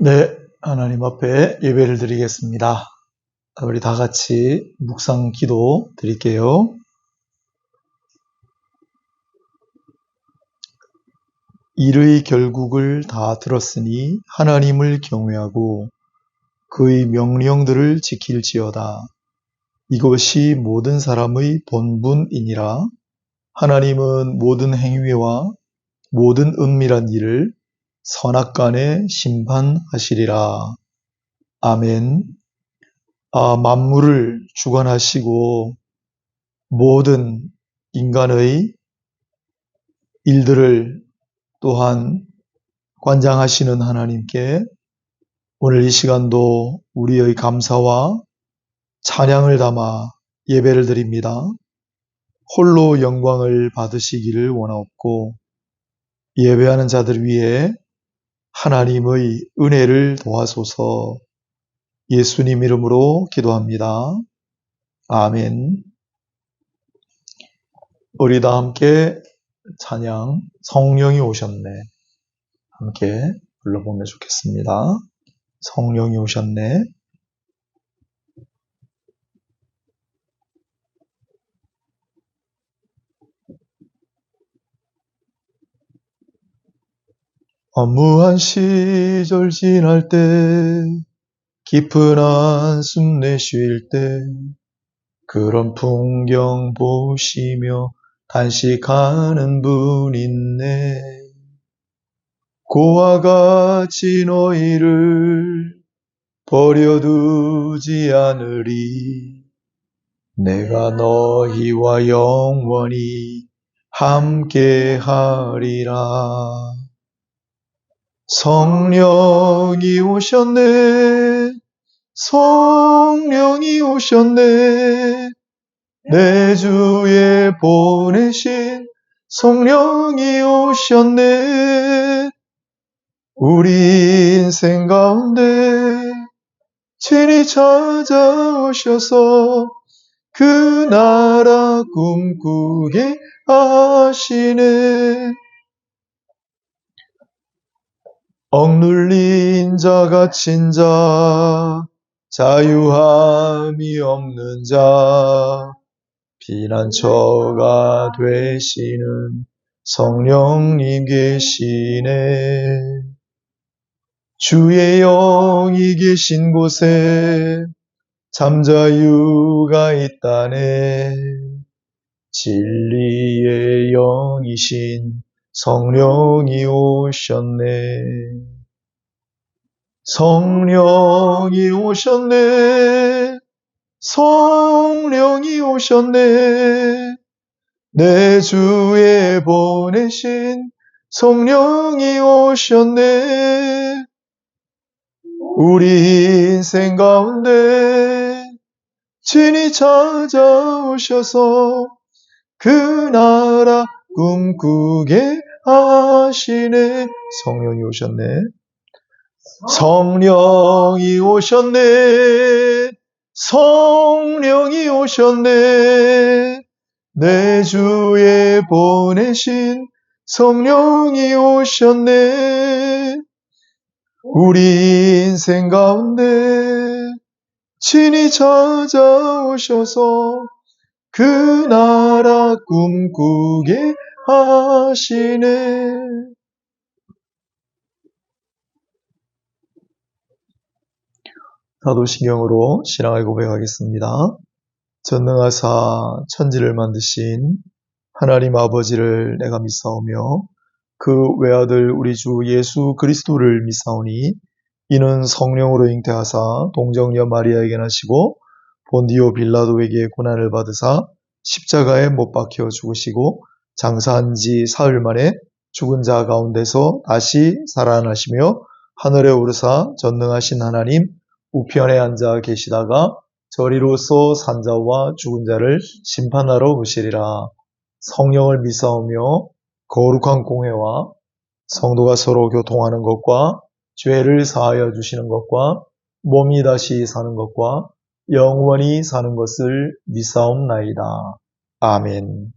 네, 하나님 앞에 예배를 드리겠습니다. 우리 다 같이 묵상 기도 드릴게요. 일의 결국을 다 들었으니 하나님을 경외하고 그의 명령들을 지킬지어다. 이것이 모든 사람의 본분이니라. 하나님은 모든 행위와 모든 은밀한 일을 선악간에 심판하시리라. 아멘. 만물을 주관하시고 모든 인간의 일들을 또한 관장하시는 하나님께 오늘 이 시간도 우리의 감사와 찬양을 담아 예배를 드립니다. 홀로 영광을 받으시기를 원하옵고 예배하는 자들 위에 하나님의 은혜를 도하소서. 예수님 이름으로 기도합니다. 아멘. 우리 다 함께 찬양 성령이 오셨네 함께 불러보면 좋겠습니다. 성령이 오셨네. 무한 시절 지날 때 깊은 한숨 내쉴 때 그런 풍경 보시며 단식하는 분 있네. 고와 같이 너희를 버려두지 않으리. 내가 너희와 영원히 함께하리라. 성령이 오셨네. 성령이 오셨네. 내 주에 보내신 성령이 오셨네. 우리 인생 가운데 친히 찾아오셔서 그 나라 꿈꾸게 하시네. 억눌린 자 갇힌 자 자유함이 없는 자 피난처가 되시는 성령님 계시네. 주의 영이 계신 곳에 잠자유가 있다네. 진리의 영이신 성령이 오셨네. 성령이 오셨네. 성령이 오셨네. 내 주에 보내신 성령이 오셨네. 우리 인생 가운데 친히 찾아오셔서 그 나라 꿈꾸게 하시네. 성령이 오셨네. 성령이 오셨네. 성령이 오셨네. 내 주에 보내신 성령이 오셨네. 우리 인생 가운데 친히 찾아오셔서 그 나라 꿈꾸게 하시네. 사도신경으로 신앙을 고백하겠습니다. 전능하사 천지를 만드신 하나님 아버지를 내가 믿사오며 그 외아들 우리 주 예수 그리스도를 믿사오니 이는 성령으로 잉태하사 동정녀 마리아에게 나시고 본디오 빌라도에게 고난을 받으사 십자가에 못 박혀 죽으시고 장사한 지 사흘 만에 죽은 자 가운데서 다시 살아나시며 하늘에 오르사 전능하신 하나님 우편에 앉아 계시다가 저리로서 산 자와 죽은 자를 심판하러 오시리라. 성령을 믿사오며 거룩한 공회와 성도가 서로 교통하는 것과 죄를 사하여 주시는 것과 몸이 다시 사는 것과 영원히 사는 것을 믿사옵나이다. 아멘.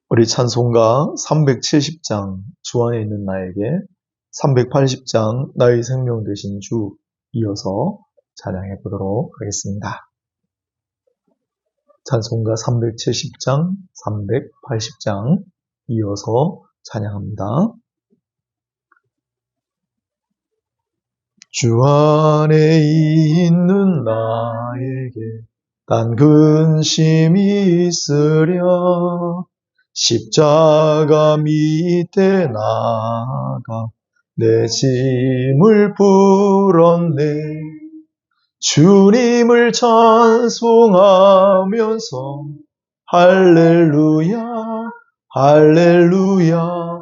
우리 찬송가 370장 주 안에 있는 나에게 380장 나의 생명 되신 주 이어서 찬양해 보도록 하겠습니다. 찬송가 370장, 380장 이어서 찬양합니다. 주 안에 있는 나에게 단 근심이 있으랴. 십자가 밑에 나가 내 짐을 풀었네. 주님을 찬송하면서 할렐루야 할렐루야.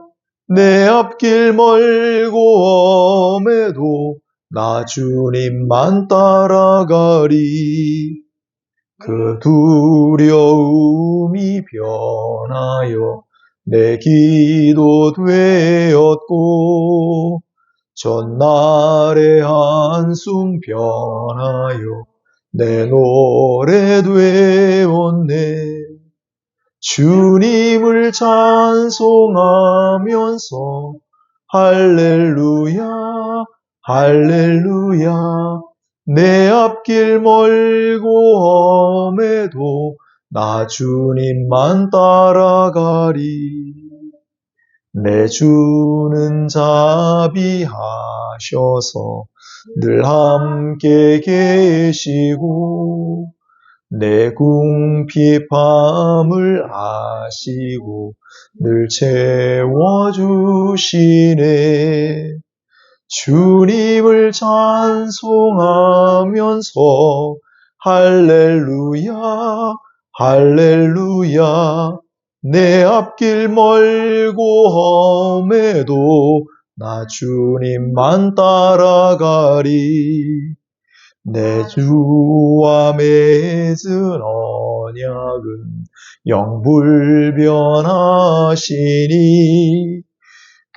내 앞길 멀고 엄해도 나 주님만 따라가리. 그 두려움이 변하여 내 기도 되었고 전날의 한숨 변하여 내 노래 되었네. 주님을 찬송하면서 할렐루야 할렐루야. 내 앞길 멀고 엄해도 나 주님만 따라가리. 내 주는 자비하셔서 늘 함께 계시고 내 궁핍함을 아시고 늘 채워주시네. 주님을 찬송하면서 할렐루야 할렐루야. 내 앞길 멀고 엄해도 나 주님만 따라가리. 내 주와 맺은 언약은 영불변하시니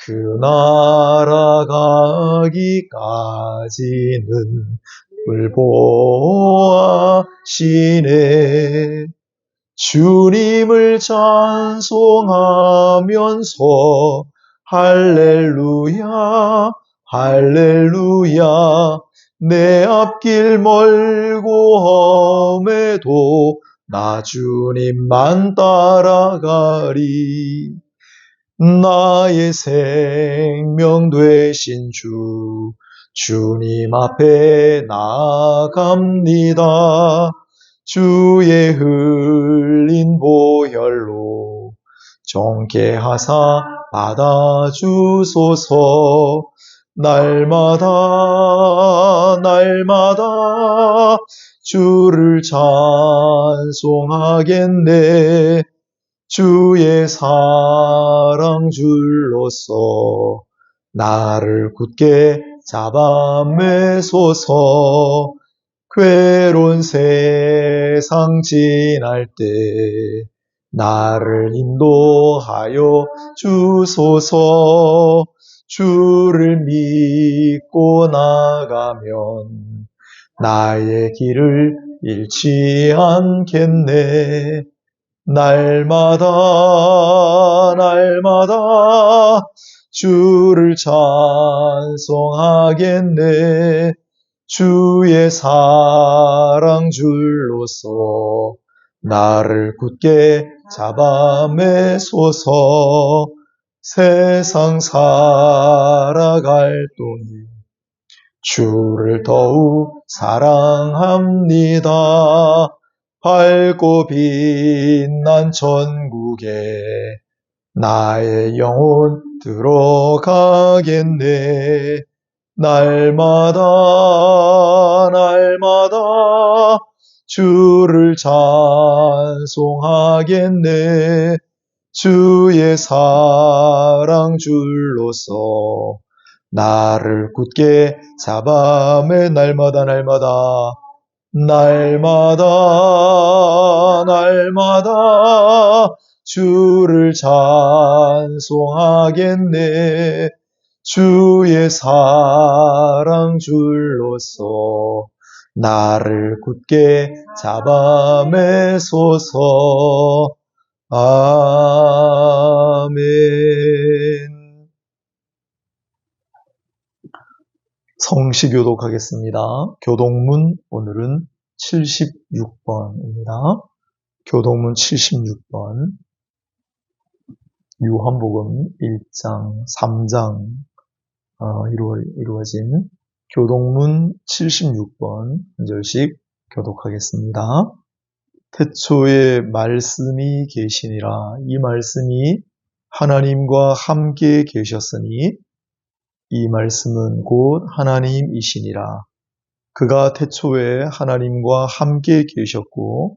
그 나라 가기까지는 불보하시네. 주님을 찬송하면서 할렐루야 할렐루야. 내 앞길 멀고 엄해도 나 주님만 따라가리. 나의 생명 되신 주 주님 앞에 나아갑니다. 주의 흘린 보혈로 정케하사 받아주소서. 날마다 날마다 주를 찬송하겠네. 주의 사랑 줄로서 나를 굳게 잡아 매소서. 괴로운 세상 지날 때 나를 인도하여 주소서. 주를 믿고 나가면 나의 길을 잃지 않겠네. 날마다 날마다 주를 찬송하겠네. 주의 사랑 줄로서 나를 굳게 잡아 매소서. 세상 살아갈 동안 주를 더욱 사랑합니다. 밝고 빛난 천국에 나의 영혼 들어가겠네. 날마다 날마다 주를 찬송하겠네. 주의 사랑 줄로서 나를 굳게 잡아 매. 날마다 날마다 날마다 날마다 주를 찬송하겠네. 주의 사랑 줄로서 나를 굳게 잡아 매소서. 아멘. 성시 교독하겠습니다. 교독문 오늘은 76번입니다. 교독문 76번 요한복음 1장, 3장 이루어진 교독문 76번 한 절씩 교독하겠습니다. 태초에 말씀이 계시니라. 이 말씀이 하나님과 함께 계셨으니 이 말씀은 곧 하나님이시니라. 그가 태초에 하나님과 함께 계셨고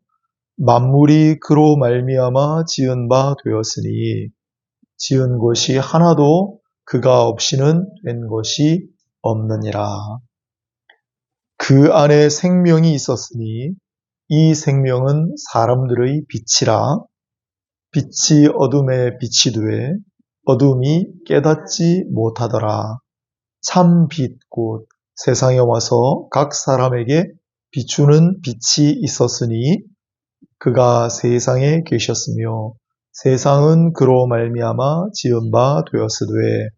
만물이 그로 말미암아 지은 바 되었으니 지은 것이 하나도 그가 없이는 된 것이 없느니라. 그 안에 생명이 있었으니 이 생명은 사람들의 빛이라. 빛이 어둠에 빛이 되어 어둠이 깨닫지 못하더라. 참 빛 곧 세상에 와서 각 사람에게 비추는 빛이 있었으니 그가 세상에 계셨으며 세상은 그로 말미암아 지은 바 되었으되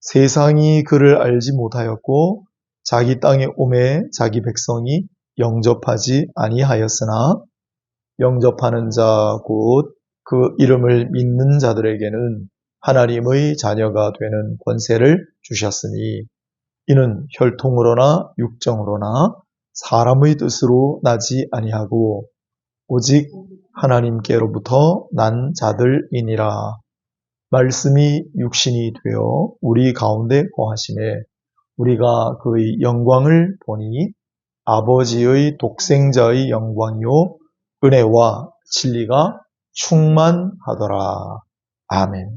세상이 그를 알지 못하였고 자기 땅에 오매 자기 백성이 영접하지 아니하였으나 영접하는 자 곧 그 이름을 믿는 자들에게는 하나님의 자녀가 되는 권세를 주셨으니 이는 혈통으로나 육정으로나 사람의 뜻으로 나지 아니하고 오직 하나님께로부터 난 자들이니라. 말씀이 육신이 되어 우리 가운데 거하시매 우리가 그의 영광을 보니 아버지의 독생자의 영광이요 은혜와 진리가 충만하더라. 아멘.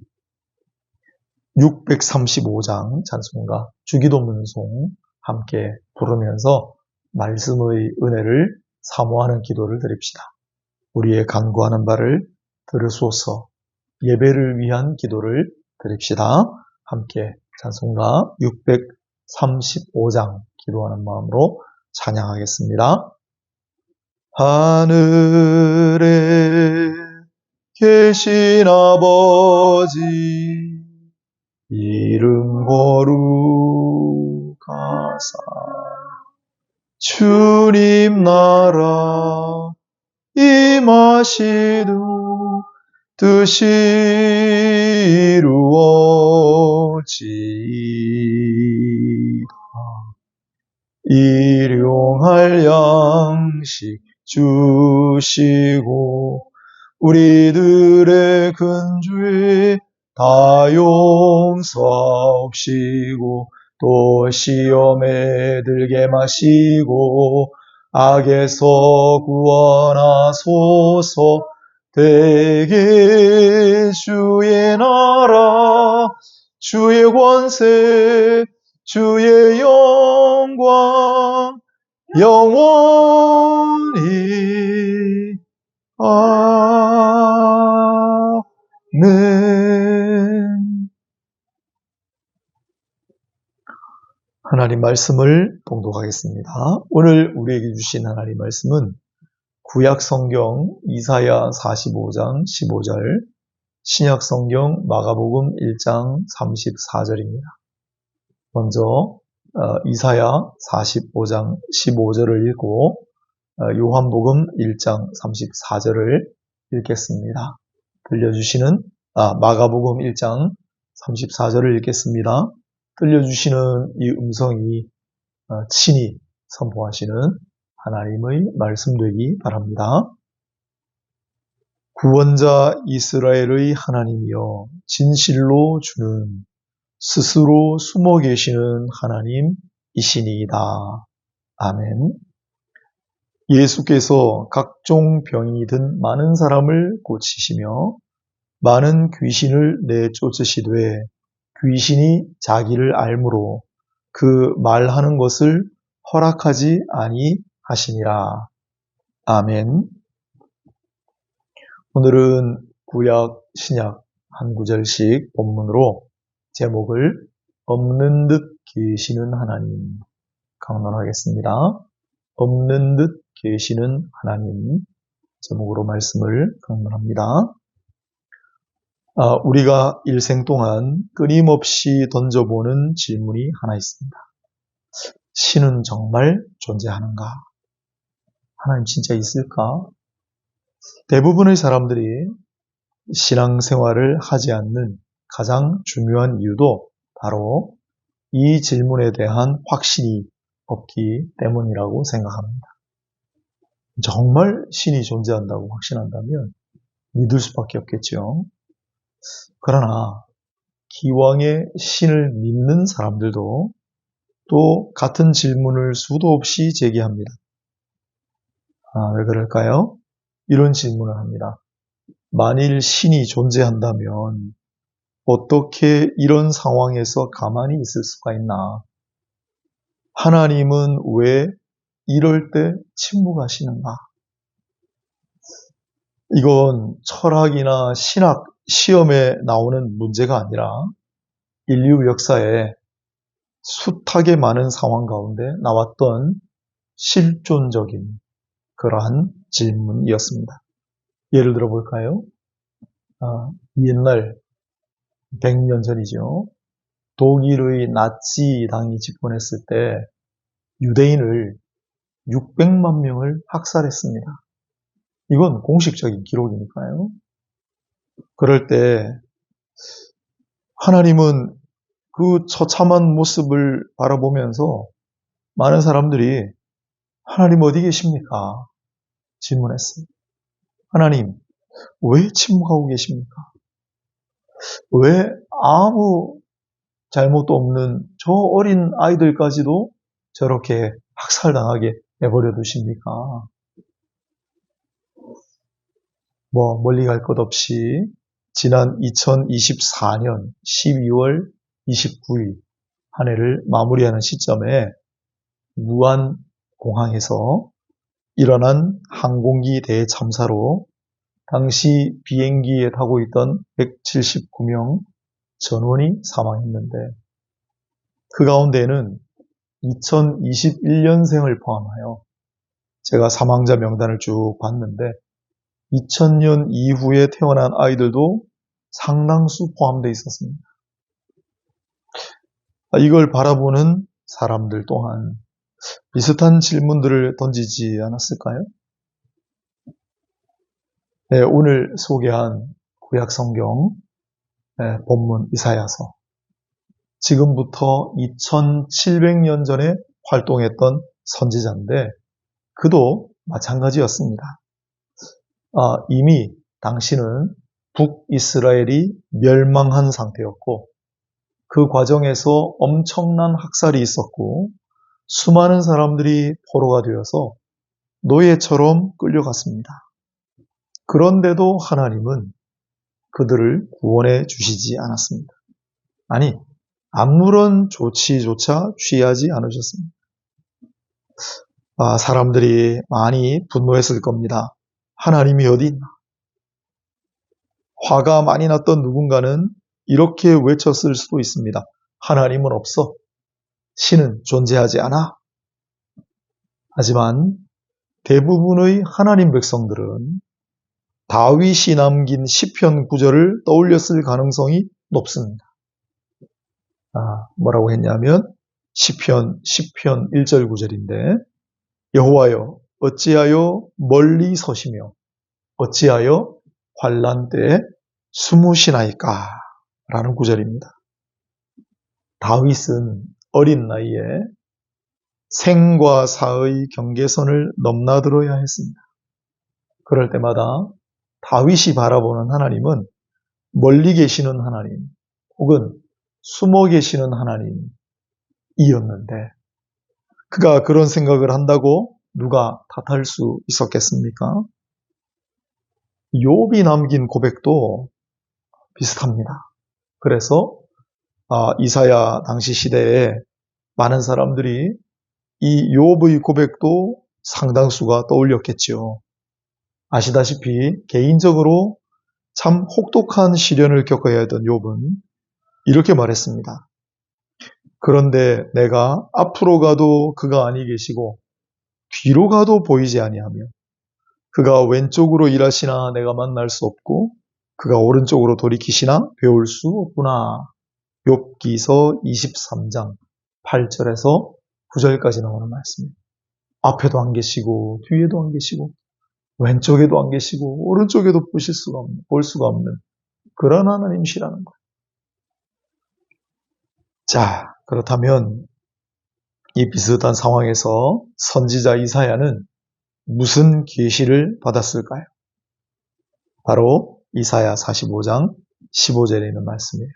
635장 찬송가 주기도문송 함께 부르면서 말씀의 은혜를 사모하는 기도를 드립시다. 우리의 간구하는 바를 들으소서. 예배를 위한 기도를 드립시다. 함께 찬송가 635장 기도하는 마음으로 찬양하겠습니다. 하늘에 계신 아버지 이름 거룩하사 주님 나라 임하시도 뜻이 이루어지이다. 일용할 양식 주시고 우리들의 근죄 다 용서하옵시고 또 시험에 들게 마시고 악에서 구원하소서. 대개 주의 나라 주의 권세 주의 영광 영원히 아멘. 하나님 말씀을 봉독하겠습니다. 오늘 우리에게 주신 하나님 말씀은 구약 성경 이사야 45장 15절, 신약 성경 마가복음 1장 34절입니다. 먼저 이사야 45장 15절을 읽고 요한복음 1장 34절을 읽겠습니다. 들려주시는 마가복음 1장 34절을 읽겠습니다. 들려주시는 이 음성이 친히 선포하시는 하나님의 말씀 되기 바랍니다. 구원자 이스라엘의 하나님이여 진실로 주는 스스로 숨어 계시는 하나님이시니이다. 아멘. 예수께서 각종 병이 든 많은 사람을 고치시며 많은 귀신을 내쫓으시되 귀신이 자기를 알므로 그 말하는 것을 허락하지 아니하시니라. 아멘. 오늘은 구약, 신약 한 구절씩 본문으로 제목을 없는 듯 계시는 하나님 강론하겠습니다. 없는 듯 계시는 하나님 제목으로 말씀을 강론합니다. 우리가 일생 동안 끊임없이 던져보는 질문이 하나 있습니다. 신은 정말 존재하는가? 하나님 진짜 있을까? 대부분의 사람들이 신앙생활을 하지 않는 가장 중요한 이유도 바로 이 질문에 대한 확신이 없기 때문이라고 생각합니다. 정말 신이 존재한다고 확신한다면 믿을 수밖에 없겠죠. 그러나 기왕에 신을 믿는 사람들도 또 같은 질문을 수도 없이 제기합니다. 왜 그럴까요? 이런 질문을 합니다. 만일 신이 존재한다면 어떻게 이런 상황에서 가만히 있을 수가 있나? 하나님은 왜 이럴 때 침묵하시는가? 이건 철학이나 신학 시험에 나오는 문제가 아니라 인류 역사에 숱하게 많은 상황 가운데 나왔던 실존적인 그러한 질문이었습니다. 예를 들어 볼까요? 옛날 100년 전이죠. 독일의 나치당이 집권했을 때 유대인을 600만 명을 학살했습니다. 이건 공식적인 기록이니까요. 그럴 때 하나님은 그 처참한 모습을 바라보면서 많은 사람들이 하나님 어디 계십니까? 질문했어요. 하나님, 왜 침묵하고 계십니까? 왜 아무 잘못도 없는 저 어린 아이들까지도 저렇게 학살당하게 내버려 두십니까? 멀리 갈 것 없이 지난 2024년 12월 29일 한 해를 마무리하는 시점에 무안 공항에서 일어난 항공기 대참사로 당시 비행기에 타고 있던 179명 전원이 사망했는데 그 가운데에는 2021년생을 포함하여 제가 사망자 명단을 쭉 봤는데 2000년 이후에 태어난 아이들도 상당수 포함되어 있었습니다. 이걸 바라보는 사람들 또한 비슷한 질문들을 던지지 않았을까요? 네, 오늘 소개한 구약 성경 본문 이사야서 지금부터 2700년 전에 활동했던 선지자인데 그도 마찬가지였습니다. 이미 당시는 북이스라엘이 멸망한 상태였고 그 과정에서 엄청난 학살이 있었고 수많은 사람들이 포로가 되어서 노예처럼 끌려갔습니다. 그런데도 하나님은 그들을 구원해 주시지 않았습니다. 아니, 아무런 조치조차 취하지 않으셨습니다. 사람들이 많이 분노했을 겁니다. 하나님이 어디 있나? 화가 많이 났던 누군가는 이렇게 외쳤을 수도 있습니다. 하나님은 없어. 신은 존재하지 않아. 하지만 대부분의 하나님 백성들은 다윗이 남긴 시편 9절을 떠올렸을 가능성이 높습니다. 뭐라고 했냐면 시편 1절 9절인데 여호와여 어찌하여 멀리 서시며 어찌하여 환난 때에 숨으시나이까 라는 구절입니다. 다윗은 어린 나이에 생과 사의 경계선을 넘나들어야 했습니다. 그럴 때마다 다윗이 바라보는 하나님은 멀리 계시는 하나님 혹은 숨어 계시는 하나님이었는데 그가 그런 생각을 한다고 누가 탓할 수 있었겠습니까? 욥이 남긴 고백도 비슷합니다. 그래서 이사야 당시 시대에 많은 사람들이 이 욥의 고백도 상당수가 떠올렸겠죠. 아시다시피 개인적으로 참 혹독한 시련을 겪어야 했던 욥은 이렇게 말했습니다. 그런데 내가 앞으로 가도 그가 아니 계시고 뒤로 가도 보이지 아니하며 그가 왼쪽으로 일하시나 내가 만날 수 없고 그가 오른쪽으로 돌이키시나 배울 수 없구나. 욥기서 23장 8절에서 9절까지 나오는 말씀입니다. 앞에도 안 계시고 뒤에도 안 계시고 왼쪽에도 안 계시고 오른쪽에도 볼 수가 없는 그런 하나님이시라는 거예요. 자, 그렇다면 이 비슷한 상황에서 선지자 이사야는 무슨 계시를 받았을까요? 바로 이사야 45장 15절에 있는 말씀이에요.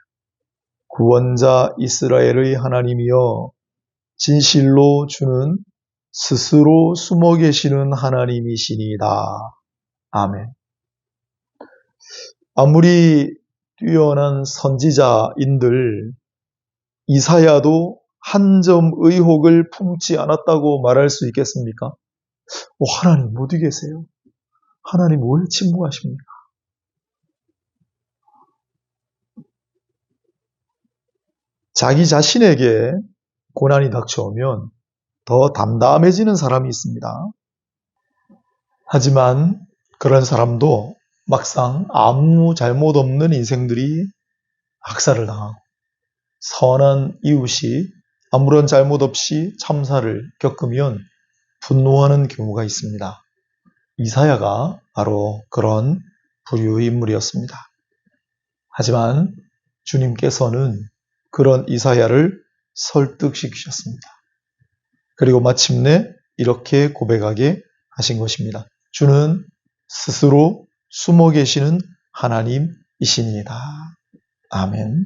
구원자 이스라엘의 하나님이여 진실로 주는 스스로 숨어 계시는 하나님이시니이다. 아멘. 아무리 뛰어난 선지자인들 이사야도 한 점 의혹을 품지 않았다고 말할 수 있겠습니까? 하나님 어디 계세요? 하나님 왜 침묵하십니까? 자기 자신에게 고난이 닥쳐오면 더 담담해지는 사람이 있습니다. 하지만 그런 사람도 막상 아무 잘못 없는 인생들이 학살을 당하고 선한 이웃이 아무런 잘못 없이 참사를 겪으면 분노하는 경우가 있습니다. 이사야가 바로 그런 부류의 인물이었습니다. 하지만 주님께서는 그런 이사야를 설득시키셨습니다. 그리고 마침내 이렇게 고백하게 하신 것입니다. 주는 스스로 숨어 계시는 하나님이십니다. 아멘.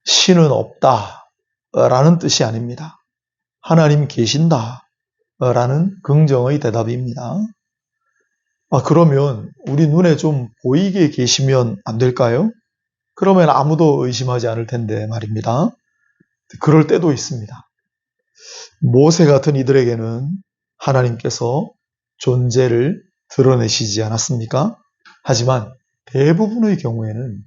신은 없다라는 뜻이 아닙니다. 하나님 계신다라는 긍정의 대답입니다. 그러면 우리 눈에 좀 보이게 계시면 안 될까요? 그러면 아무도 의심하지 않을 텐데 말입니다. 그럴 때도 있습니다. 모세 같은 이들에게는 하나님께서 존재를 드러내시지 않았습니까? 하지만 대부분의 경우에는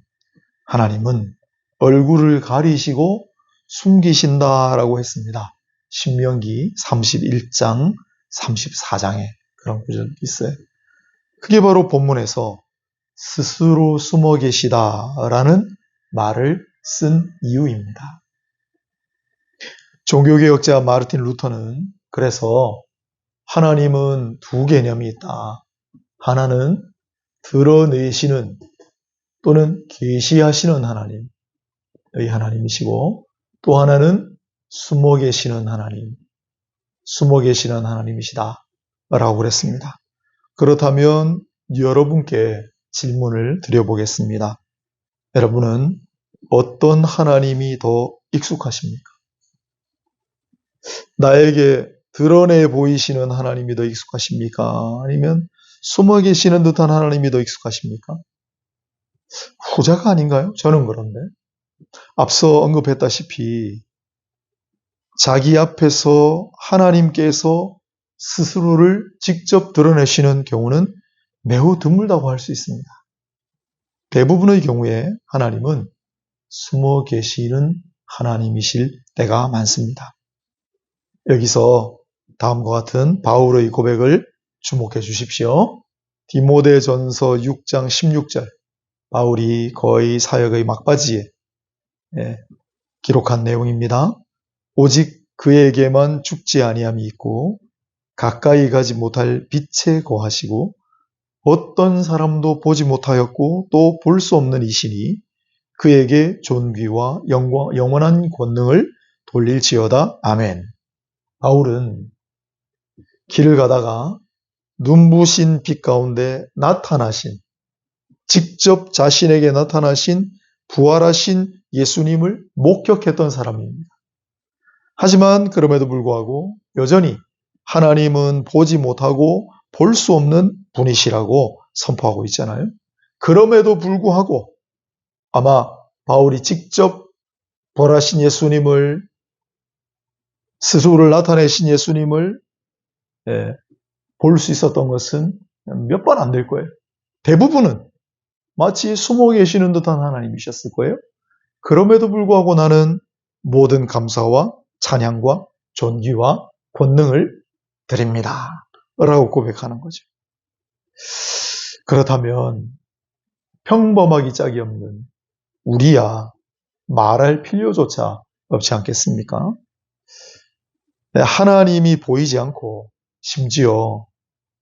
하나님은 얼굴을 가리시고 숨기신다라고 했습니다. 신명기 31장 34장에 그런 구절이 있어요. 그게 바로 본문에서 스스로 숨어 계시다라는 말을 쓴 이유입니다. 종교개혁자 마르틴 루터는 그래서 하나님은 두 개념이 있다. 하나는 드러내시는 또는 계시하시는 하나님의 하나님이시고 또 하나는 숨어 계시는 하나님이시다 라고 그랬습니다. 그렇다면 여러분께 질문을 드려보겠습니다. 여러분은 어떤 하나님이 더 익숙하십니까? 나에게 드러내 보이시는 하나님이 더 익숙하십니까? 아니면 숨어 계시는 듯한 하나님이 더 익숙하십니까? 후자가 아닌가요? 저는 그런데. 앞서 언급했다시피 자기 앞에서 하나님께서 스스로를 직접 드러내시는 경우는 매우 드물다고 할 수 있습니다. 대부분의 경우에 하나님은 숨어 계시는 하나님이실 때가 많습니다. 여기서 다음과 같은 바울의 고백을 주목해 주십시오. 디모데전서 6장 16절 바울이 거의 사역의 막바지에 기록한 내용입니다. 오직 그에게만 죽지 아니함이 있고 가까이 가지 못할 빛에 거하시고 어떤 사람도 보지 못하였고 또 볼 수 없는 이시니 그에게 존귀와 영원한 권능을 돌릴지어다. 아멘. 바울은 길을 가다가 눈부신 빛 가운데 직접 자신에게 나타나신 부활하신 예수님을 목격했던 사람입니다. 하지만 그럼에도 불구하고 여전히 하나님은 보지 못하고 볼 수 없는 분이시라고 선포하고 있잖아요. 그럼에도 불구하고 아마 바울이 직접 부활하신 예수님을 스스로를 나타내신 예수님을 볼 수 있었던 것은 몇 번 안 될 거예요. 대부분은 마치 숨어 계시는 듯한 하나님이셨을 거예요. 그럼에도 불구하고 나는 모든 감사와 찬양과 존귀와 권능을 드립니다. 라고 고백하는 거죠. 그렇다면 평범하기 짝이 없는 우리야 말할 필요조차 없지 않겠습니까? 하나님이 보이지 않고 심지어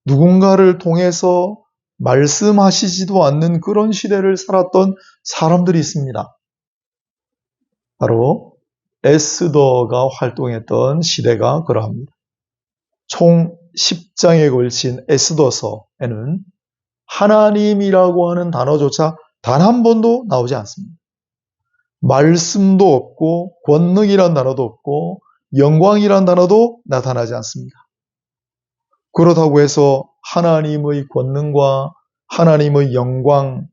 누군가를 통해서 말씀하시지도 않는 그런 시대를 살았던 사람들이 있습니다. 바로 에스더가 활동했던 시대가 그러합니다. 총 10장에 걸친 에스더서에는 하나님이라고 하는 단어조차 단 한 번도 나오지 않습니다. 말씀도 없고 권능이란 단어도 없고 영광이란 단어도 나타나지 않습니다. 그렇다고 해서 하나님의 권능과 하나님의 영광이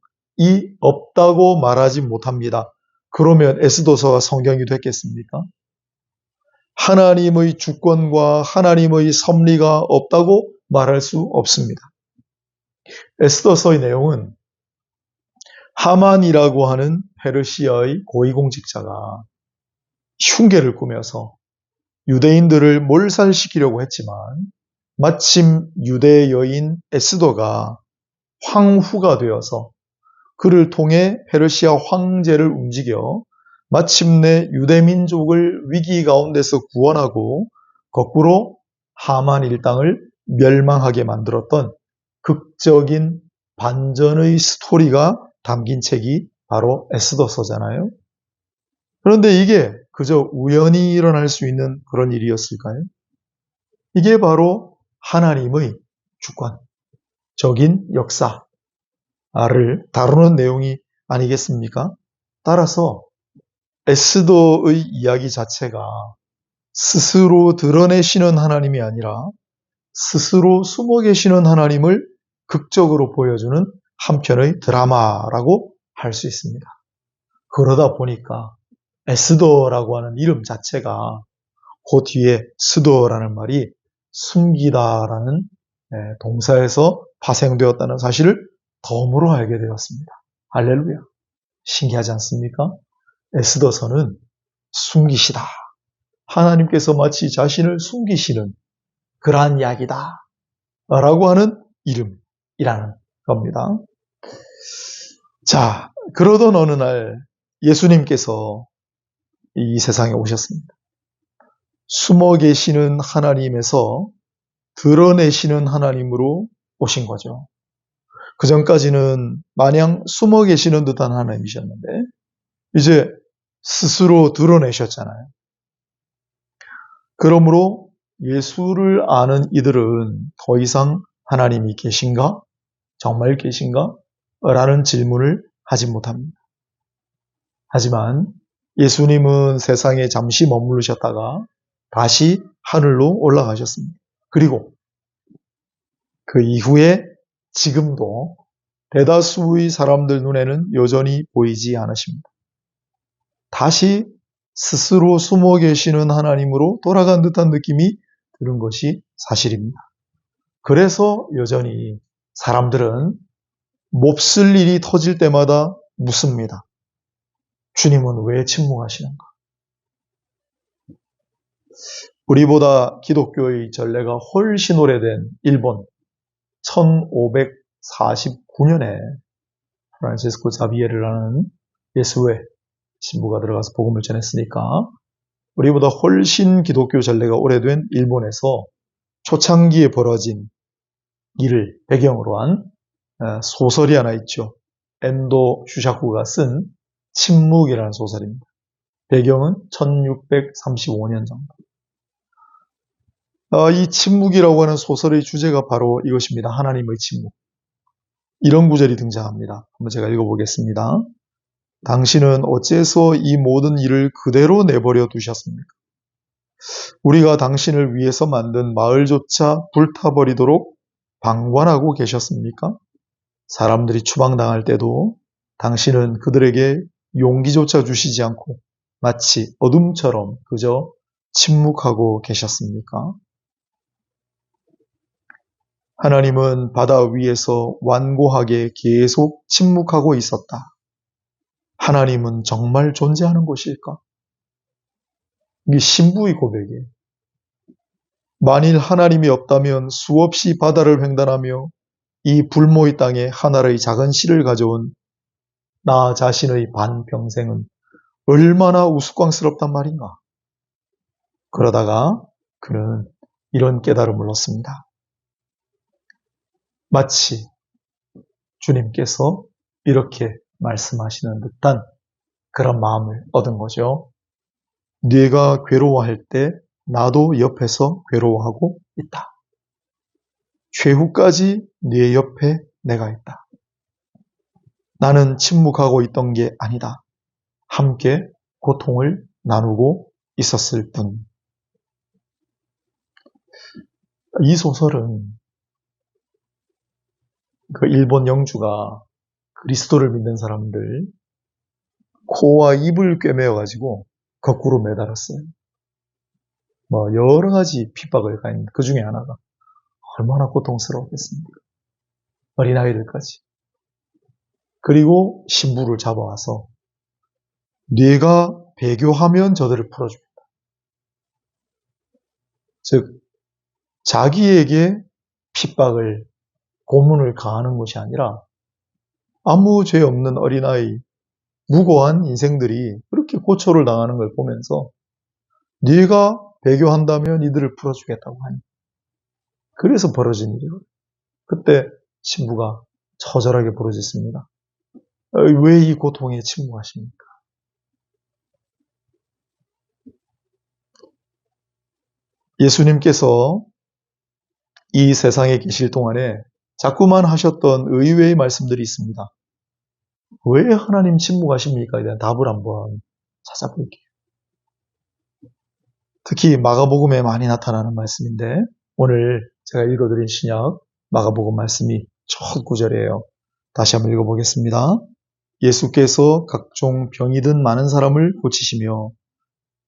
없다고 말하지 못합니다. 그러면 에스더서가 성경이 됐겠습니까? 하나님의 주권과 하나님의 섭리가 없다고 말할 수 없습니다. 에스더서의 내용은 하만이라고 하는 페르시아의 고위공직자가 흉계를 꾸며서 유대인들을 몰살시키려고 했지만 마침 유대 여인 에스더가 황후가 되어서 그를 통해 페르시아 황제를 움직여 마침내 유대민족을 위기 가운데서 구원하고 거꾸로 하만 일당을 멸망하게 만들었던 극적인 반전의 스토리가 담긴 책이 바로 에스더서잖아요. 그런데 이게 그저 우연히 일어날 수 있는 그런 일이었을까요? 이게 바로 하나님의 주권적인 역사를 다루는 내용이 아니겠습니까? 따라서 에스더의 이야기 자체가 스스로 드러내시는 하나님이 아니라 스스로 숨어 계시는 하나님을 극적으로 보여주는 한편의 드라마라고 할 수 있습니다. 그러다 보니까 에스더라고 하는 이름 자체가 그 뒤에 스더라는 말이 숨기다라는 동사에서 파생되었다는 사실을 덤으로 알게 되었습니다. 할렐루야. 신기하지 않습니까? 에스더서는 숨기시다. 하나님께서 마치 자신을 숨기시는 그러한 이야기다. 라고 하는 이름이라는 겁니다. 자, 그러던 어느 날 예수님께서 이 세상에 오셨습니다. 숨어 계시는 하나님에서 드러내시는 하나님으로 오신 거죠. 그 전까지는 마냥 숨어 계시는 듯한 하나님이셨는데 이제 스스로 드러내셨잖아요. 그러므로 예수를 아는 이들은 더 이상 하나님이 계신가? 정말 계신가? 라는 질문을 하지 못합니다. 하지만 예수님은 세상에 잠시 머무르셨다가 다시 하늘로 올라가셨습니다. 그리고 그 이후에 지금도 대다수의 사람들 눈에는 여전히 보이지 않으십니다. 다시 스스로 숨어 계시는 하나님으로 돌아간 듯한 느낌이 드는 것이 사실입니다. 그래서 여전히 사람들은 몹쓸 일이 터질 때마다 묻습니다. 주님은 왜 침묵하시는가? 우리보다 기독교의 전례가 훨씬 오래된 일본 1549년에 프란시스코 자비에르라는 예수회 신부가 들어가서 복음을 전했으니까 우리보다 훨씬 기독교 전례가 오래된 일본에서 초창기에 벌어진 일을 배경으로 한 소설이 하나 있죠. 엔도 슈샤쿠가 쓴 침묵이라는 소설입니다. 배경은 1635년 정도. 이 침묵이라고 하는 소설의 주제가 바로 이것입니다. 하나님의 침묵. 이런 구절이 등장합니다. 한번 제가 읽어보겠습니다. 당신은 어째서 이 모든 일을 그대로 내버려 두셨습니까? 우리가 당신을 위해서 만든 마을조차 불타버리도록 방관하고 계셨습니까? 사람들이 추방당할 때도 당신은 그들에게 용기조차 주시지 않고 마치 어둠처럼 그저 침묵하고 계셨습니까? 하나님은 바다 위에서 완고하게 계속 침묵하고 있었다. 하나님은 정말 존재하는 것일까? 이게 신부의 고백이에요. 만일 하나님이 없다면 수없이 바다를 횡단하며 이 불모의 땅에 하나의 작은 씨를 가져온 나 자신의 반평생은 얼마나 우스꽝스럽단 말인가. 그러다가 그는 이런 깨달음을 얻습니다. 마치 주님께서 이렇게 말씀하시는 듯한 그런 마음을 얻은 거죠. 네가 괴로워할 때 나도 옆에서 괴로워하고 있다. 최후까지 네 옆에 내가 있다. 나는 침묵하고 있던 게 아니다. 함께 고통을 나누고 있었을 뿐. 이 소설은 그 일본 영주가 그리스도를 믿는 사람들 코와 입을 꿰매어가지고 거꾸로 매달았어요. 여러 가지 핍박을 가했는데 그 중에 하나가 얼마나 고통스러웠겠습니까? 어린아이들까지. 그리고 신부를 잡아와서 네가 배교하면 저들을 풀어주겠다. 즉 자기에게 핍박을 고문을 가하는 것이 아니라 아무 죄 없는 어린아이, 무고한 인생들이 그렇게 고초를 당하는 걸 보면서 네가 배교한다면 이들을 풀어주겠다고 하니 그래서 벌어진 일이거든요. 그때 신부가 처절하게 부르짖습니다. 왜 이 고통에 침묵하십니까? 예수님께서 이 세상에 계실 동안에 자꾸만 하셨던 의외의 말씀들이 있습니다. 왜 하나님 침묵하십니까? 에 대한 답을 한번 찾아볼게요. 특히 마가복음에 많이 나타나는 말씀인데 오늘 제가 읽어드린 신약 마가복음 말씀이 첫 구절이에요. 다시 한번 읽어보겠습니다. 예수께서 각종 병이 든 많은 사람을 고치시며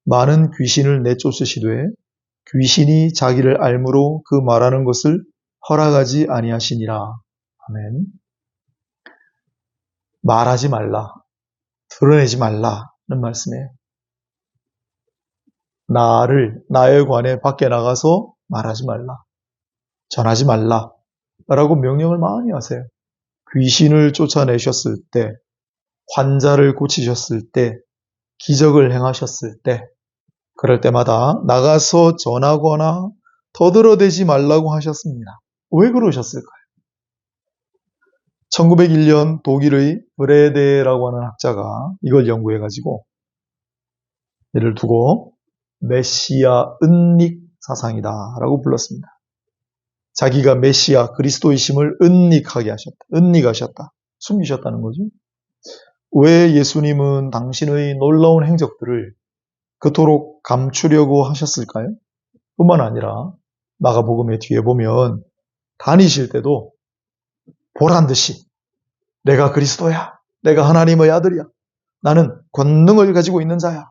많은 귀신을 내쫓으시되 귀신이 자기를 알므로 그 말하는 것을 허락하지 아니하시니라. 아멘. 말하지 말라, 드러내지 말라는 말씀이에요. 나에 관해 밖에 나가서 말하지 말라, 전하지 말라 라고 명령을 많이 하세요. 귀신을 쫓아내셨을 때, 환자를 고치셨을 때, 기적을 행하셨을 때, 그럴 때마다 나가서 전하거나 더들어대지 말라고 하셨습니다. 왜 그러셨을까요? 1901년 독일의 브레데라고 하는 학자가 이걸 연구해가지고 이를 두고 메시아 은닉 사상이다라고 불렀습니다. 자기가 메시아 그리스도이심을 은닉하셨다. 숨기셨다는 거죠. 왜 예수님은 당신의 놀라운 행적들을 그토록 감추려고 하셨을까요? 뿐만 아니라 마가복음의 뒤에 보면 다니실 때도 보란 듯이 내가 그리스도야. 내가 하나님의 아들이야. 나는 권능을 가지고 있는 자야.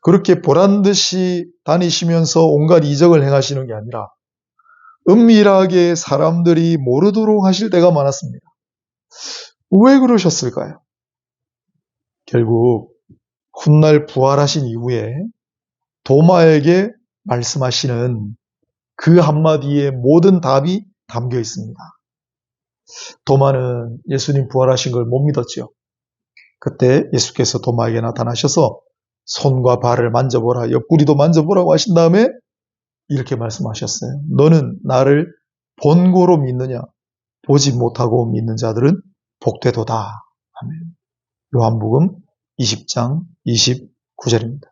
그렇게 보란 듯이 다니시면서 온갖 이적을 행하시는 게 아니라 은밀하게 사람들이 모르도록 하실 때가 많았습니다. 왜 그러셨을까요? 결국 훗날 부활하신 이후에 도마에게 말씀하시는 그 한마디에 모든 답이 담겨 있습니다. 도마는 예수님 부활하신 걸 못 믿었지요. 그때 예수께서 도마에게 나타나셔서 손과 발을 만져보라, 옆구리도 만져보라고 하신 다음에 이렇게 말씀하셨어요. 너는 나를 본고로 믿느냐? 보지 못하고 믿는 자들은 복되도다. 아멘. 요한복음 20장 29절입니다.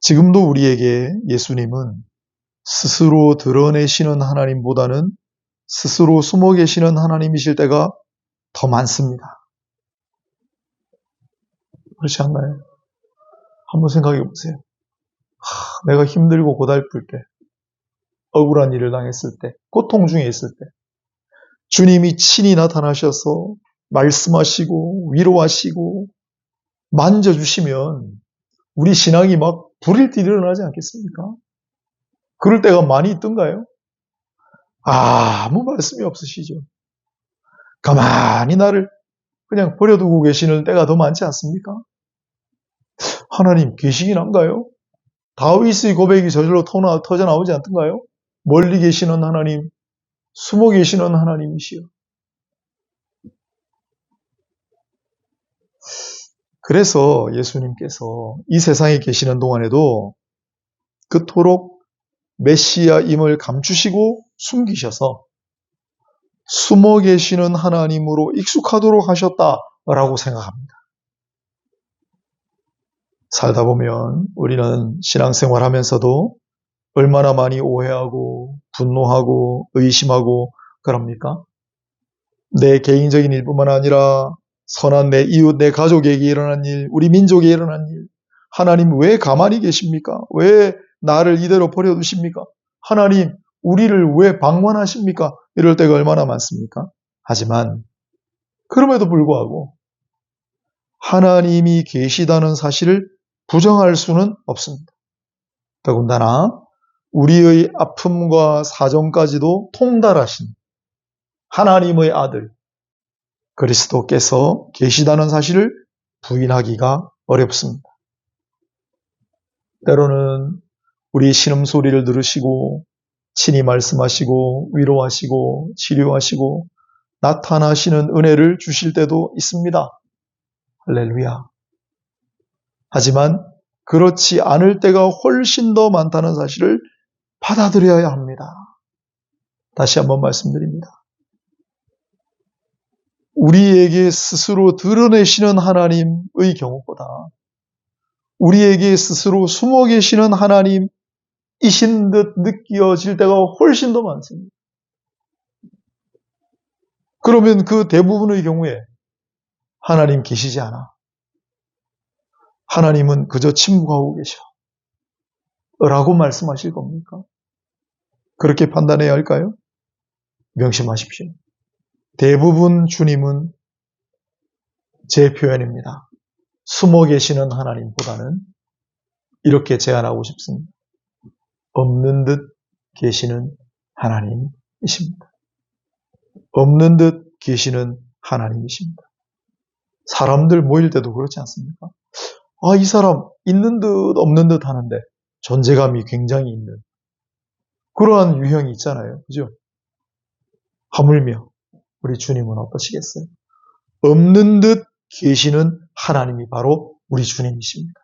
지금도 우리에게 예수님은 스스로 드러내시는 하나님보다는 스스로 숨어 계시는 하나님이실 때가 더 많습니다. 그렇지 않나요? 한번 생각해 보세요. 내가 힘들고 고달플 때, 억울한 일을 당했을 때, 고통 중에 있을 때 주님이 친히 나타나셔서 말씀하시고 위로하시고 만져주시면 우리 신앙이 막 불일 듯 일어나지 않겠습니까? 그럴 때가 많이 있던가요? 아무 말씀이 없으시죠. 가만히 나를 그냥 버려두고 계시는 때가 더 많지 않습니까? 하나님 계시긴 한가요? 다윗의 고백이 저절로 터져나오지 않던가요? 멀리 계시는 하나님, 숨어 계시는 하나님이시여. 그래서 예수님께서 이 세상에 계시는 동안에도 그토록 메시아임을 감추시고 숨기셔서 숨어 계시는 하나님으로 익숙하도록 하셨다라고 생각합니다. 살다 보면 우리는 신앙생활 하면서도 얼마나 많이 오해하고 분노하고 의심하고 그럽니까? 내 개인적인 일뿐만 아니라 선한 내 이웃, 내 가족에게 일어난 일, 우리 민족에 일어난 일, 하나님 왜 가만히 계십니까? 왜 나를 이대로 버려두십니까? 하나님 우리를 왜 방관하십니까? 이럴 때가 얼마나 많습니까? 하지만 그럼에도 불구하고 하나님이 계시다는 사실을 부정할 수는 없습니다. 더군다나 우리의 아픔과 사정까지도 통달하신 하나님의 아들 그리스도께서 계시다는 사실을 부인하기가 어렵습니다. 때로는 우리 신음소리를 들으시고 친히 말씀하시고 위로하시고 치료하시고 나타나시는 은혜를 주실 때도 있습니다. 할렐루야. 하지만 그렇지 않을 때가 훨씬 더 많다는 사실을 받아들여야 합니다. 다시 한번 말씀드립니다. 우리에게 스스로 드러내시는 하나님의 경우보다 우리에게 스스로 숨어 계시는 하나님이신 듯 느껴질 때가 훨씬 더 많습니다. 그러면 그 대부분의 경우에 하나님 계시지 않아. 하나님은 그저 침묵하고 계셔. 라고 말씀하실 겁니까? 그렇게 판단해야 할까요? 명심하십시오. 대부분 주님은 제 표현입니다. 숨어 계시는 하나님보다는 이렇게 제안하고 싶습니다. 없는 듯 계시는 하나님이십니다. 없는 듯 계시는 하나님이십니다. 사람들 모일 때도 그렇지 않습니까? 이 사람 있는 듯 없는 듯 하는데 존재감이 굉장히 있는 그러한 유형이 있잖아요. 그죠? 하물며 우리 주님은 어떠시겠어요? 없는 듯 계시는 하나님이 바로 우리 주님이십니다.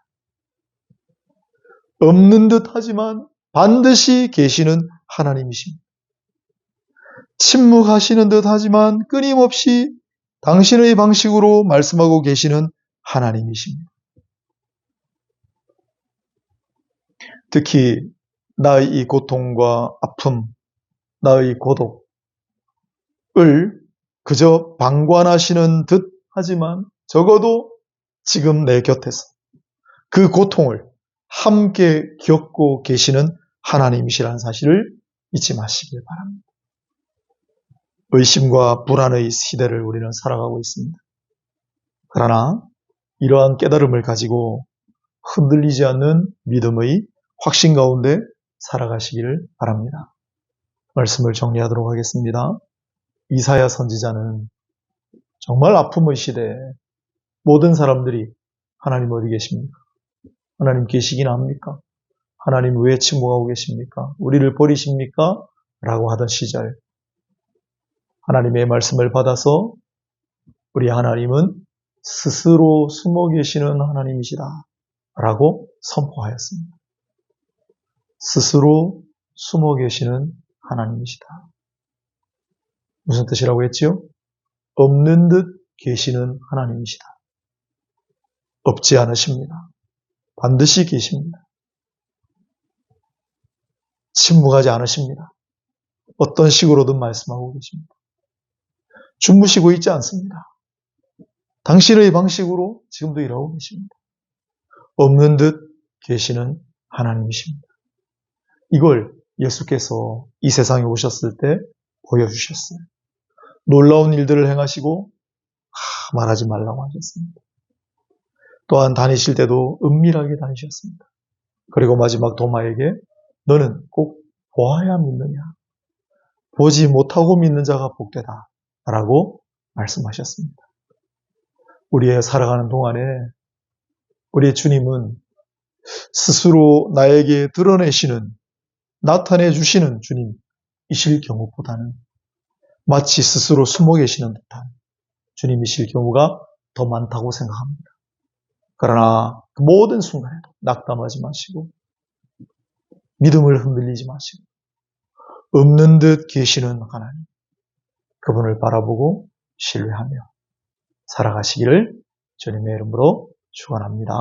없는 듯 하지만 반드시 계시는 하나님이십니다. 침묵하시는 듯 하지만 끊임없이 당신의 방식으로 말씀하고 계시는 하나님이십니다. 특히 나의 이 고통과 아픔, 나의 고독을 그저 방관하시는 듯 하지만 적어도 지금 내 곁에서 그 고통을 함께 겪고 계시는 하나님이시라는 사실을 잊지 마시길 바랍니다. 의심과 불안의 시대를 우리는 살아가고 있습니다. 그러나 이러한 깨달음을 가지고 흔들리지 않는 믿음의 확신 가운데 살아가시기를 바랍니다. 말씀을 정리하도록 하겠습니다. 이사야 선지자는 정말 아픔의 시대에 모든 사람들이 하나님 어디 계십니까? 하나님 계시긴 합니까? 하나님 왜 침묵하고 계십니까? 우리를 버리십니까? 라고 하던 시절 하나님의 말씀을 받아서 우리 하나님은 스스로 숨어 계시는 하나님이시다 라고 선포하였습니다. 스스로 숨어 계시는 하나님이시다. 무슨 뜻이라고 했지요? 없는 듯 계시는 하나님이시다. 없지 않으십니다. 반드시 계십니다. 침묵하지 않으십니다. 어떤 식으로든 말씀하고 계십니다. 주무시고 있지 않습니다. 당신의 방식으로 지금도 일하고 계십니다. 없는 듯 계시는 하나님이십니다. 이걸 예수께서 이 세상에 오셨을 때 보여주셨어요. 놀라운 일들을 행하시고 말하지 말라고 하셨습니다. 또한 다니실 때도 은밀하게 다니셨습니다. 그리고 마지막 도마에게 너는 꼭 보아야 믿느냐? 보지 못하고 믿는 자가 복되다 라고 말씀하셨습니다. 우리의 살아가는 동안에 우리의 주님은 스스로 나에게 드러내시는 나타내 주시는 주님이실 경우보다는 마치 스스로 숨어 계시는 듯한 주님이실 경우가 더 많다고 생각합니다. 그러나 그 모든 순간에도 낙담하지 마시고 믿음을 흔들리지 마시고 없는 듯 계시는 하나님, 그분을 바라보고 신뢰하며 살아가시기를 주님의 이름으로 축원합니다.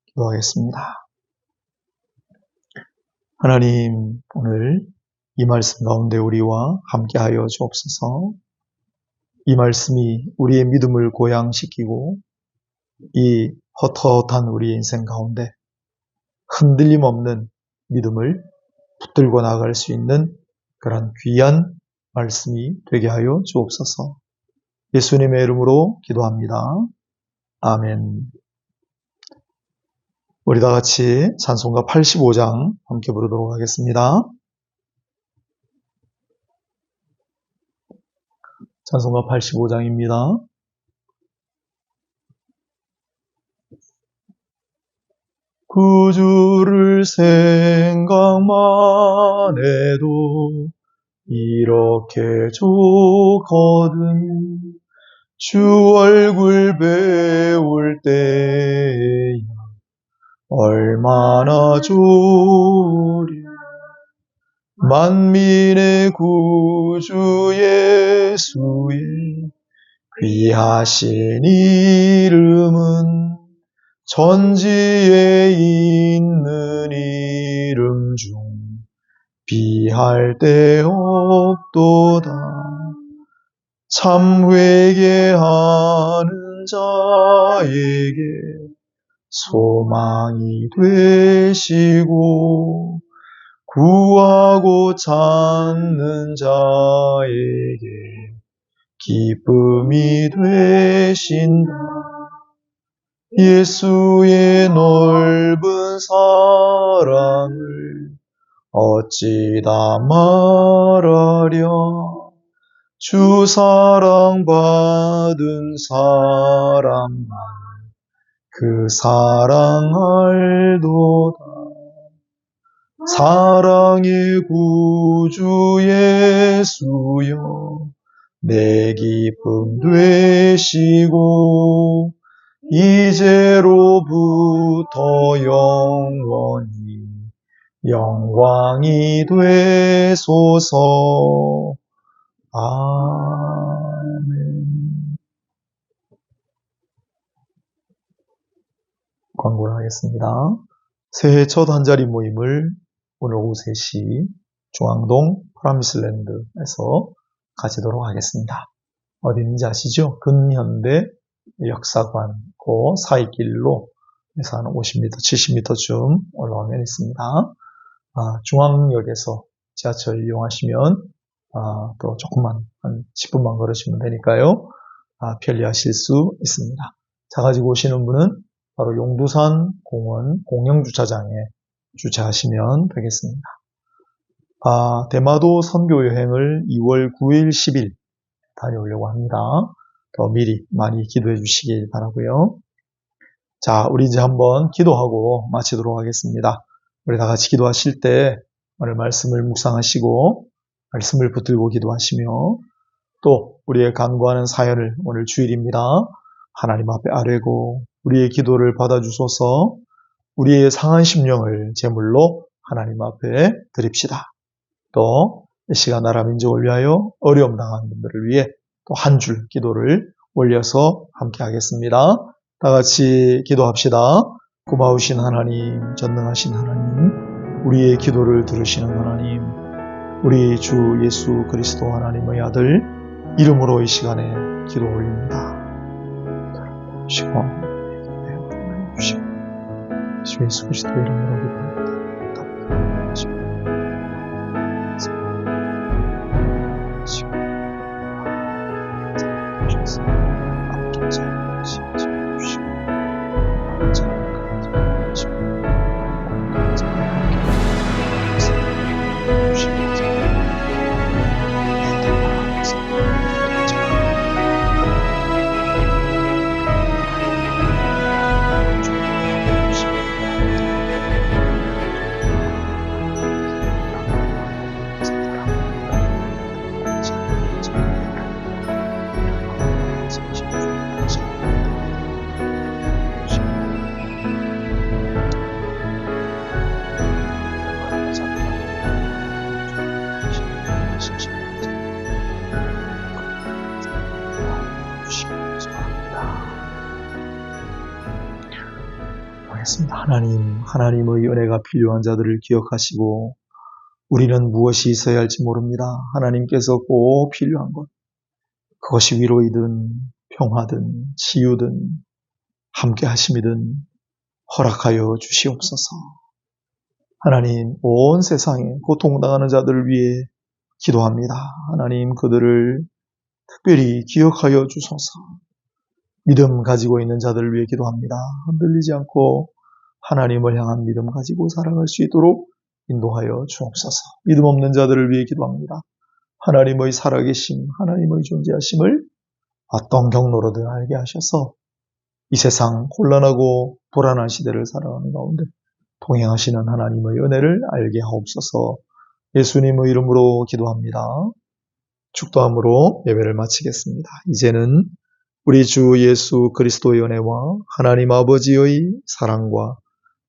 기도하겠습니다. 하나님, 오늘 이 말씀 가운데 우리와 함께하여 주옵소서. 이 말씀이 우리의 믿음을 고양시키고 이 헛헛한 우리의 인생 가운데 흔들림 없는 믿음을 붙들고 나아갈 수 있는 그런 귀한 말씀이 되게 하여 주옵소서. 예수님의 이름으로 기도합니다. 아멘. 우리 다 같이 찬송가 85장 함께 부르도록 하겠습니다. 찬송가 85장입니다. 구주를 생각만 해도 이렇게 좋거든. 주 얼굴 배울 때야 얼마나 좋으랴. 만민의 구주 예수의 귀하신 이름은 천지에 있는 이름 중 비할 데 없도다. 참 회개하는 자에게 소망이 되시고 구하고 찾는 자에게 기쁨이 되신다. 예수의 넓은 사랑을 어찌 다 말하랴. 주 사랑 받은 사람만 그 사랑 알도다. 사랑의 구주 예수여 내 기쁨 되시고 이제로부터 영원히 영광이 되소서. 아멘. 광고를 하겠습니다. 새해 첫 한자리 모임을 오늘 오후 3시 중앙동 프라미슬랜드에서 가지도록 하겠습니다. 어디인지 아시죠? 근현대 역사관 그 사이길로 해서 한 50m, 70m쯤 올라오면 있습니다. 중앙역에서 지하철 이용하시면 또 조금만 한 10분만 걸으시면 되니까요. 편리하실 수 있습니다. 차 가지고 오시는 분은 바로 용두산 공원 공영주차장에 주차하시면 되겠습니다. 대마도 선교여행을 2월 9일, 10일 다녀오려고 합니다. 더 미리 많이 기도해 주시길 바라고요. 자, 우리 이제 한번 기도하고 마치도록 하겠습니다. 우리 다 같이 기도하실 때 오늘 말씀을 묵상하시고 말씀을 붙들고 기도하시며 또 우리의 간구하는 사연을 오늘 주일입니다. 하나님 앞에 아뢰고 우리의 기도를 받아주소서. 우리의 상한 심령을 제물로 하나님 앞에 드립시다. 또 이 시간 나라 민족을 위하여 어려움 당한 분들을 위해 또 한 줄 기도를 올려서 함께 하겠습니다. 다 같이 기도합시다. 고마우신 하나님, 전능하신 하나님, 우리의 기도를 들으시는 하나님, 우리 주 예수 그리스도 하나님의 아들 이름으로 이 시간에 기도 올립니다. 주 예수 그리스도 이름으로 기도합니다. 기도하겠습니다. 하나님의 은혜가 필요한 자들을 기억하시고 우리는 무엇이 있어야 할지 모릅니다. 하나님께서 꼭 필요한 것, 그것이 위로이든 평화든 치유든 함께 하심이든 허락하여 주시옵소서. 하나님, 온 세상에 고통당하는 자들을 위해 기도합니다. 하나님, 그들을 특별히 기억하여 주소서. 믿음 가지고 있는 자들을 위해 기도합니다. 흔들리지 않고 하나님을 향한 믿음 가지고 살아갈 수 있도록 인도하여 주옵소서. 믿음 없는 자들을 위해 기도합니다. 하나님의 살아계심, 하나님의 존재하심을 어떤 경로로든 알게 하셔서 이 세상 혼란하고 불안한 시대를 살아가는 가운데 동행하시는 하나님의 은혜를 알게 하옵소서. 예수님의 이름으로 기도합니다. 축도함으로 예배를 마치겠습니다. 이제는 우리 주 예수 그리스도의 은혜와 하나님 아버지의 사랑과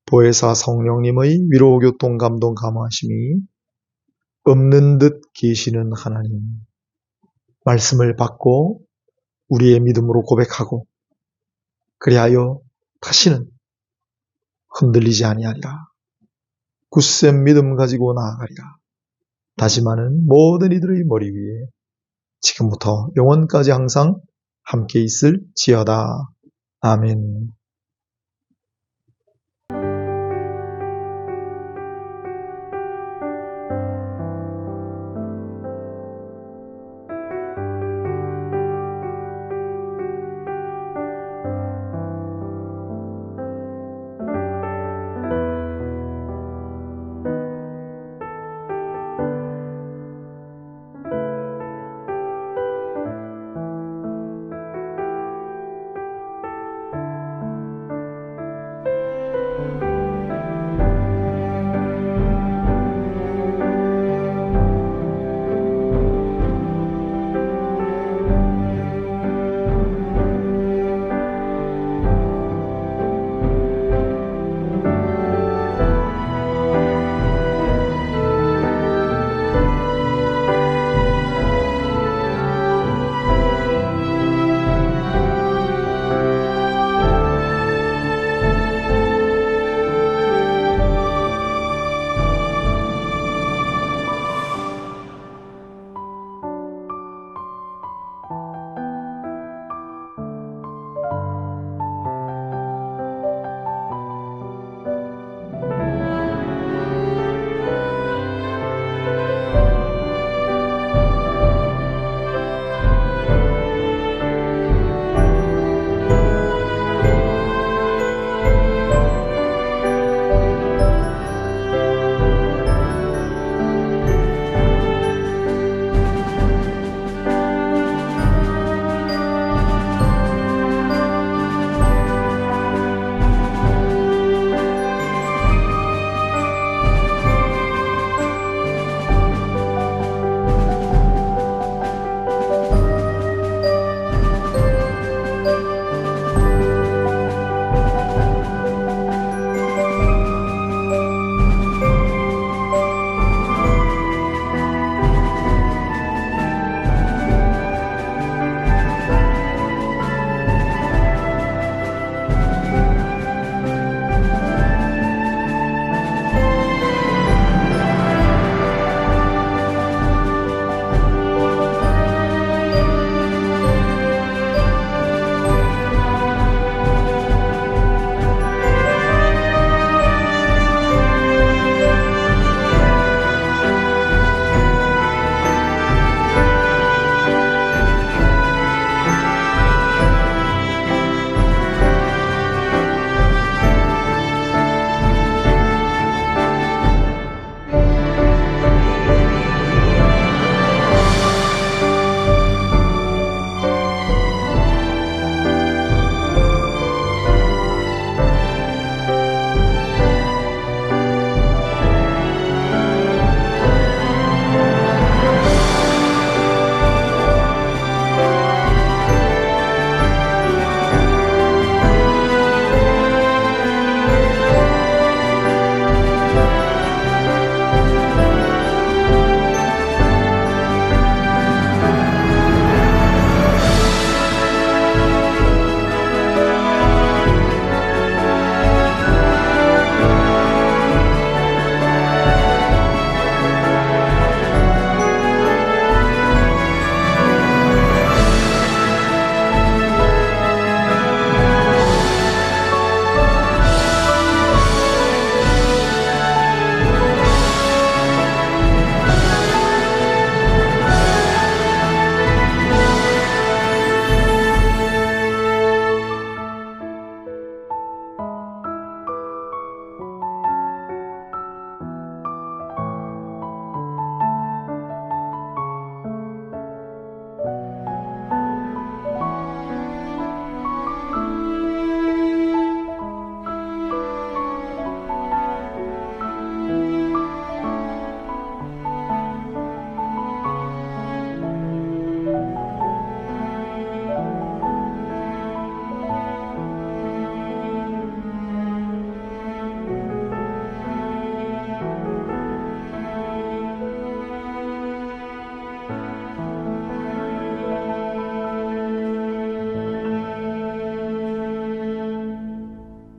보혜사 성령님의 위로 교통 감동 감화하심이 없는 듯 계시는 하나님 말씀을 받고 우리의 믿음으로 고백하고 그리하여 다시는 흔들리지 아니하리라. 굳센 믿음 가지고 나아가리라. 다짐하는 모든 이들의 머리 위에 지금부터 영원까지 항상 함께 있을지어다. 아멘.